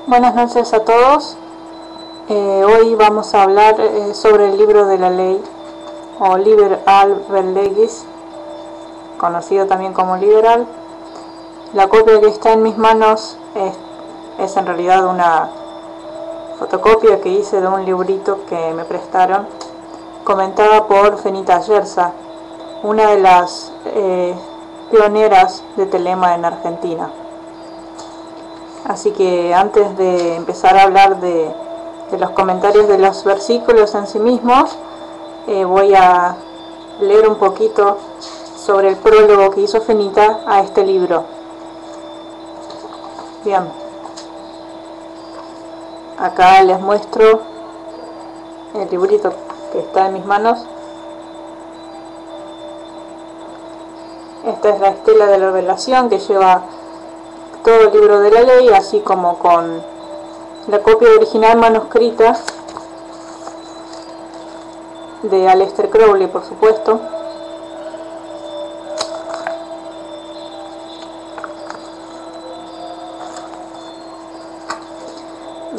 Buenas noches a todos. Hoy vamos a hablar sobre el libro de la ley, o Liber Alber Legis, conocido también como Liberal. La copia que está en mis manos es en realidad una fotocopia que hice de un librito que me prestaron, comentada por Fenita Yerza, una de las pioneras de telema en Argentina. Así que antes de empezar a hablar de los comentarios de los versículos en sí mismos, voy a leer un poquito sobre el prólogo que hizo Fenita a este libro. Bien, acá les muestro el librito que está en mis manos. Esta es la estela de la revelación que lleva todo el libro de la ley, así como con la copia original manuscrita de Aleister Crowley, por supuesto.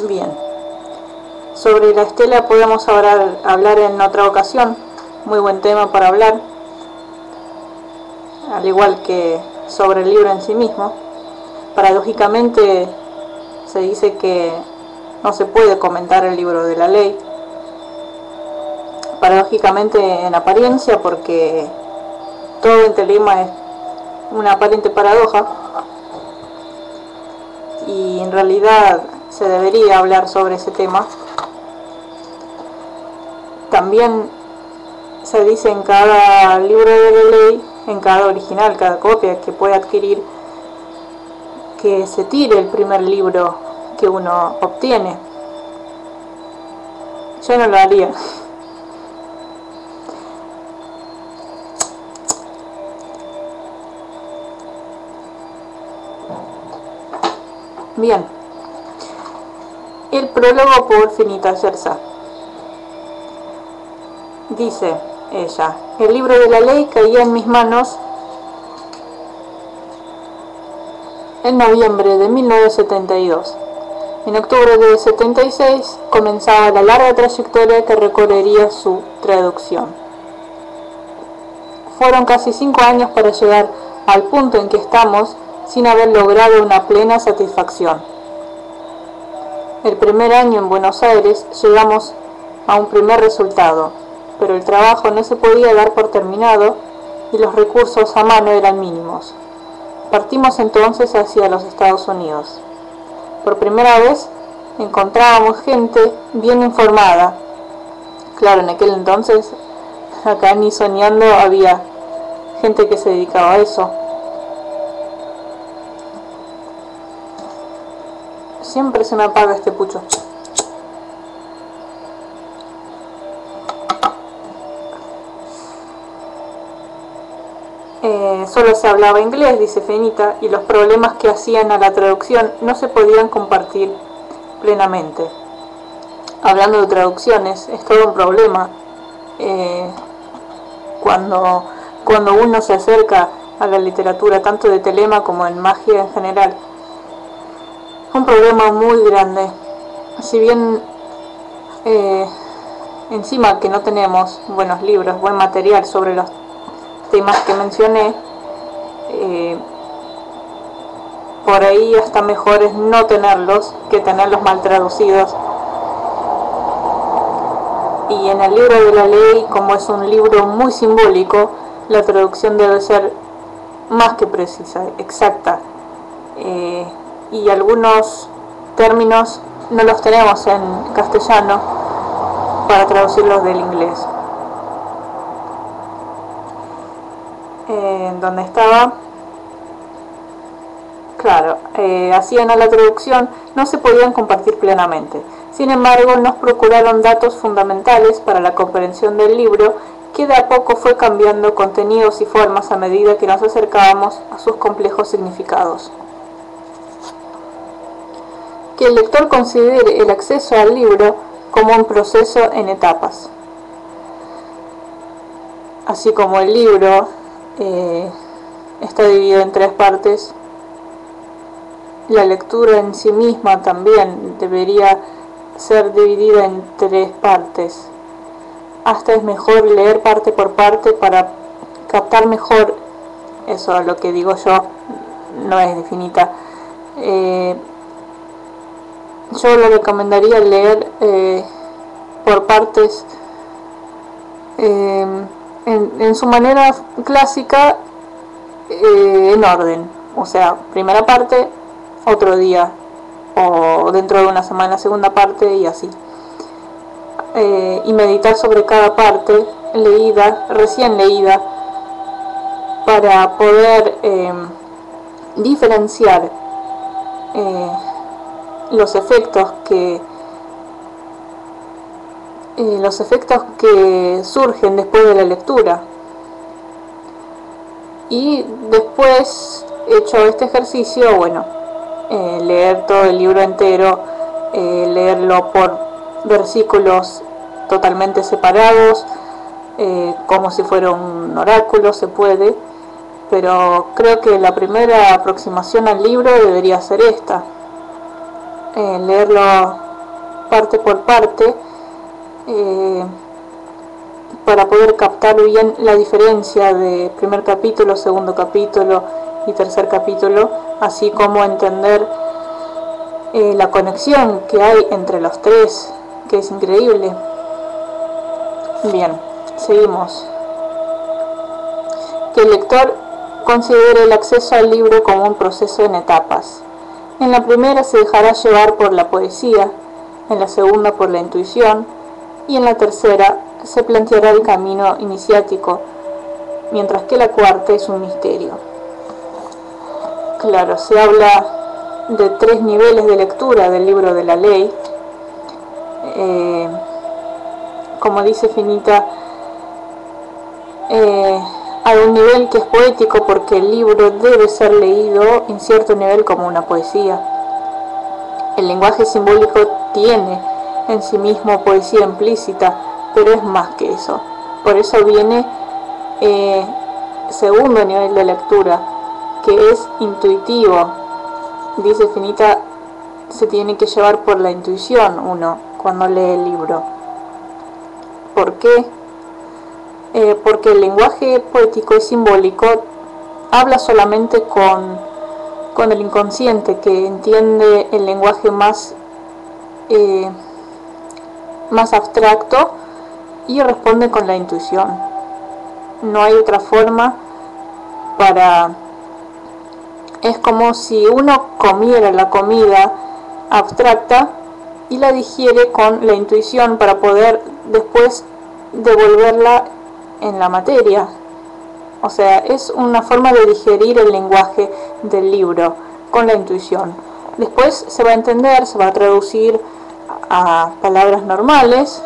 Bien, sobre la estela podemos hablar en otra ocasión, muy buen tema para hablar, al igual que sobre el libro en sí mismo. Paradójicamente se dice que no se puede comentar el libro de la ley, paradójicamente en apariencia, porque todo en telema es una aparente paradoja, y en realidad se debería hablar sobre ese tema. También se dice en cada libro de la ley, en cada original, cada copia que puede adquirir, que se tire el primer libro que uno obtiene. Yo no lo haría. Bien, el prólogo por Fenita Yerza. Dice ella: el libro de la ley caía en mis manos en noviembre de 1972. En octubre de 76 comenzaba la larga trayectoria que recorrería su traducción. Fueron casi 5 años para llegar al punto en que estamos, sin haber logrado una plena satisfacción. El primer año en Buenos Aires llegamos a un primer resultado, pero el trabajo no se podía dar por terminado y los recursos a mano eran mínimos. Partimos entonces hacia los Estados Unidos. Por primera vez encontrábamos gente bien informada. Claro, en aquel entonces, acá ni soñando había gente que se dedicaba a eso. Siempre se me apaga este pucho. Solo se hablaba inglés, dice Fenita, y los problemas que hacían a la traducción no se podían compartir plenamente. Hablando de traducciones, es todo un problema cuando uno se acerca a la literatura, tanto de telema como en magia en general. Un problema muy grande. Si bien encima que no tenemos buenos libros, buen material sobre los temas que mencioné, por ahí hasta mejor es no tenerlos que tenerlos mal traducidos. Y en el libro de la ley, como es un libro muy simbólico, la traducción debe ser más que precisa, exacta, y algunos términos no los tenemos en castellano para traducirlos del inglés. Donde estaba, claro, hacían a la traducción, no se podían compartir plenamente. Sin embargo, nos procuraron datos fundamentales para la comprensión del libro, que de a poco fue cambiando contenidos y formas a medida que nos acercábamos a sus complejos significados. Que el lector considere el acceso al libro como un proceso en etapas. Así como el libro está dividido en 3 partes, La lectura en sí misma también debería ser dividida en 3 partes. Hasta es mejor leer parte por parte para captar mejor, eso es lo que digo yo, no es definita. Yo le recomendaría leer por partes en su manera clásica, en orden, o sea, primera parte, otro día, o dentro de una semana segunda parte, y así. Y meditar sobre cada parte recién leída, para poder diferenciar los efectos que surgen después de la lectura. Y después, hecho este ejercicio, bueno, leer todo el libro entero, leerlo por versículos totalmente separados, como si fuera un oráculo, se puede, pero creo que la primera aproximación al libro debería ser esta, leerlo parte por parte, para poder captar bien la diferencia de primer capítulo, segundo capítulo y tercer capítulo, así como entender la conexión que hay entre los tres, que es increíble. Bien, seguimos. Que el lector considere el acceso al libro como un proceso en etapas. En la primera se dejará llevar por la poesía, en la segunda por la intuición, y en la tercera se planteará el camino iniciático, mientras que la cuarta es un misterio. Claro, se habla de 3 niveles de lectura del libro de la ley. Como dice Finita, hay un nivel que es poético, porque el libro debe ser leído en cierto nivel como una poesía. El lenguaje simbólico tiene en sí mismo poesía implícita, pero es más que eso. Por eso viene segundo nivel de lectura, que es intuitivo. Dice Finita, se tiene que llevar por la intuición uno cuando lee el libro. ¿Por qué? Porque el lenguaje poético y simbólico habla solamente con el inconsciente, que entiende el lenguaje más abstracto, y responde con la intuición. No hay otra forma para... Es como si uno comiera la comida abstracta y la digiere con la intuición para poder después devolverla en la materia. O sea, es una forma de digerir el lenguaje del libro con la intuición. Después se va a entender, se va a traducir a palabras normales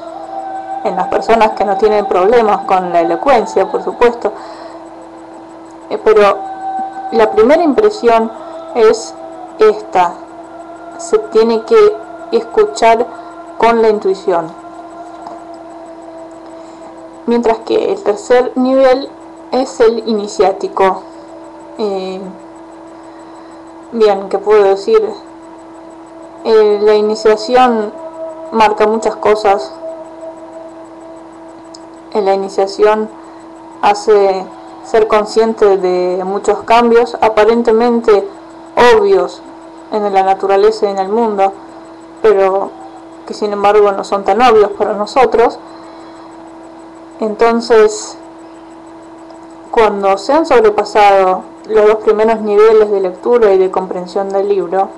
en las personas que no tienen problemas con la elocuencia, por supuesto. Pero la primera impresión es esta: se tiene que escuchar con la intuición. Mientras que el tercer nivel es el iniciático. Bien, ¿qué puedo decir? La iniciación marca muchas cosas. La iniciación hace ser consciente de muchos cambios aparentemente obvios en la naturaleza y en el mundo, pero que sin embargo no son tan obvios para nosotros. Entonces, cuando se han sobrepasado los 2 primeros niveles de lectura y de comprensión del libro,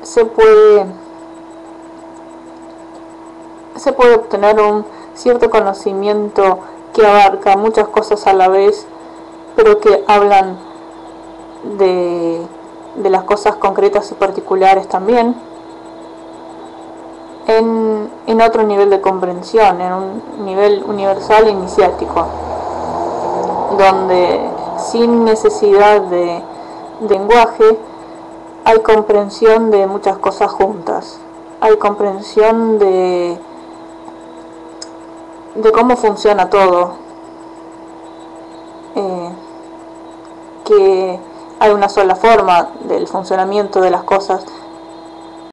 se puede obtener un cierto conocimiento que abarca muchas cosas a la vez, pero que hablan de las cosas concretas y particulares también, en otro nivel de comprensión, en un nivel universal e iniciático, donde sin necesidad de lenguaje hay comprensión de muchas cosas juntas, hay comprensión de cómo funciona todo, que hay una sola forma del funcionamiento de las cosas